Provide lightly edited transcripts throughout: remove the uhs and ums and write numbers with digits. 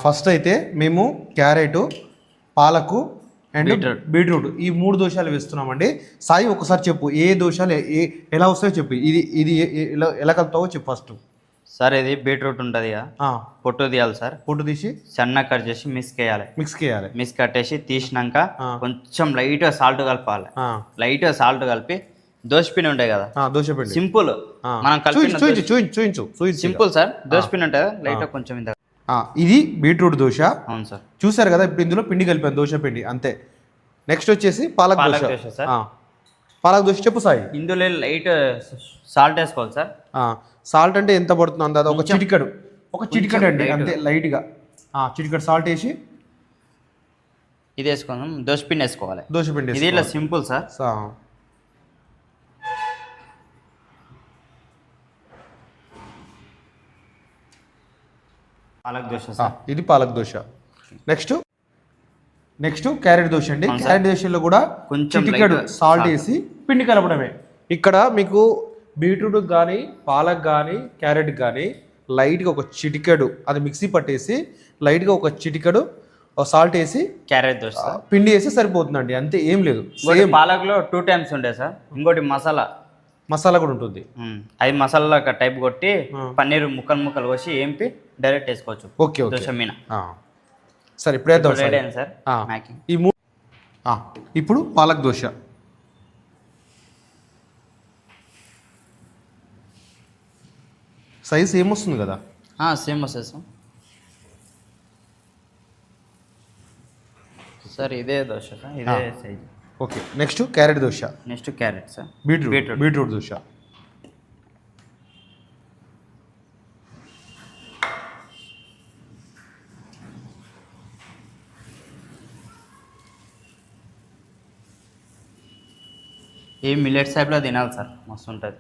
First అయితే మేము carrot, పాలకు అండ్ బీట్రూట్ ఈ 3 దోశలు వేస్తున్నామండి. సాయి ఒకసారి చెప్పు ఏ దోశలు ఎలా వస్తాయో చెప్పు. ఇది ఎలా కలుపుతావో చెప్పు ఫస్ట్. సార్ ఇది బీట్రూట్ ఉంటుంది కదా, పొట్టు తీయాలి సార్. పొట్టు తీసి సన్న కట్ చేసి మిక్స్ చేయాలి. మిక్స్ కట్టేసి తీసినాక కొంచెం లైట్గా సాల్ట్ కలపాలి. లైట్గా సాల్ట్ కలిపి దోశపిండి ఉంటాయి కదా, దోశపిండి సింపుల్ మనం చూయించు. సింపుల్ సార్, దోశపిండి ఉంటుంది కదా, లైట్గా కొంచెం ఇంత. ఇది బీట్రూట్ దోశ. అవును సార్, చూసారు కదా. ఇప్పుడు ఇందులో పిండి కలిపాను, దోశ పిండి అంతే. నెక్స్ట్ వచ్చేసి పాలక్ దోశ సార్. పాలక్ దోశ చెప్పు సాయి. ఇందులో లైట్ సాల్ట్ వేసుకోవాలి సార్. సాల్ట్ అంటే ఎంత పడుతుంది అందాదా? ఒక చిటికెడు అండి అంతే, లైట్గా చిటికెడు సాల్ట్ వేసి ఇది వేసుకుందాం. దోశపిండి వేసుకోవాలి. దోశపిండి ఇది ఇలా simple sir. Palak dosa sir. ఇది పాలక్ దోశ. నెక్స్ట్ క్యారెట్ దోశ అండి. క్యారెట్ దోశలో కూడా కొంచెం చిటికెడు సాల్ట్ వేసి పిండి కలపడమే. ఇక్కడ మీకు బీట్రూట్ కానీ పాలక్ కానీ క్యారెట్ కానీ లైట్గా ఒక చిటికెడు అది మిక్సీ పట్టేసి లైట్గా ఒక చిటికెడు సాల్ట్ వేసి క్యారెట్ దోశ పిండి వేసి సరిపోతుందండి, అంతే, ఏం లేదు. పాలక్లో 2 టైమ్స్ ఉంటాయి సార్. ఇంకోటి మసాలా కూడా ఉంటుంది. అది మసాలా టైప్ కొట్టి పన్నీర్ ముక్కలు కోసి ఏంపి డైరెక్ట్ వేసుకోవచ్చు. ఓకే దోశ మీన. సరే ఇప్పుడు వేద్దాం సార్. ఈ ఇప్పుడు పాలక్ దోశ. సైజ్ సేమ్ వస్తుంది కదా? సేమ్ వస్తుంది సార్. సార్ ఇదే దోశ సార్, ఇదే size. Okay. Next carrot dosa. Next carrot sir. Beetroot dosa. ఏ మిల్లెట్ టైప్లో తినాలి సార్, మస్తు ఉంటుంది.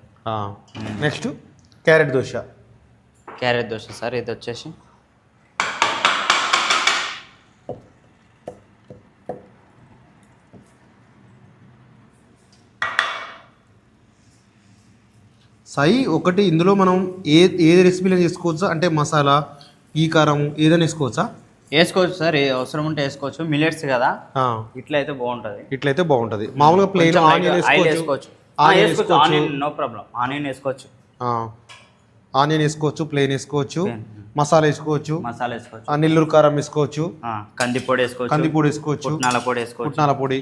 Next carrot dosa. సార్ ఇది వచ్చేసి సాయి ఒకటి ఇందులో మనం ఏది రెసిపీలో చేసుకోవచ్చా? అంటే మసాలా, ఈ కారం ఏదైనా వేసుకోవచ్చు సార్. అవసరం ఉంటే వేసుకోవచ్చు. మిల్లెట్స్ కదా, ఇట్లయితే బాగుంటుంది. మామూలుగా ప్లెయిన్ ఆనియన్ వేసుకోవచ్చు. No problem. ఆనియన్ వేసుకోవచ్చు, ఆనియన్ వేసుకోవచ్చు, ప్లెయిన్ వేసుకోవచ్చు, మసాలా వేసుకోవచ్చు, నెల్లూరు కారం వేసుకోవచ్చు, కందిపొడి వేసుకోవచ్చు, పుట్నాల పొడి.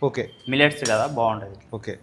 ఓకే. మిల్లెట్స్ కదా, బాగుంటుంది. ఓకే.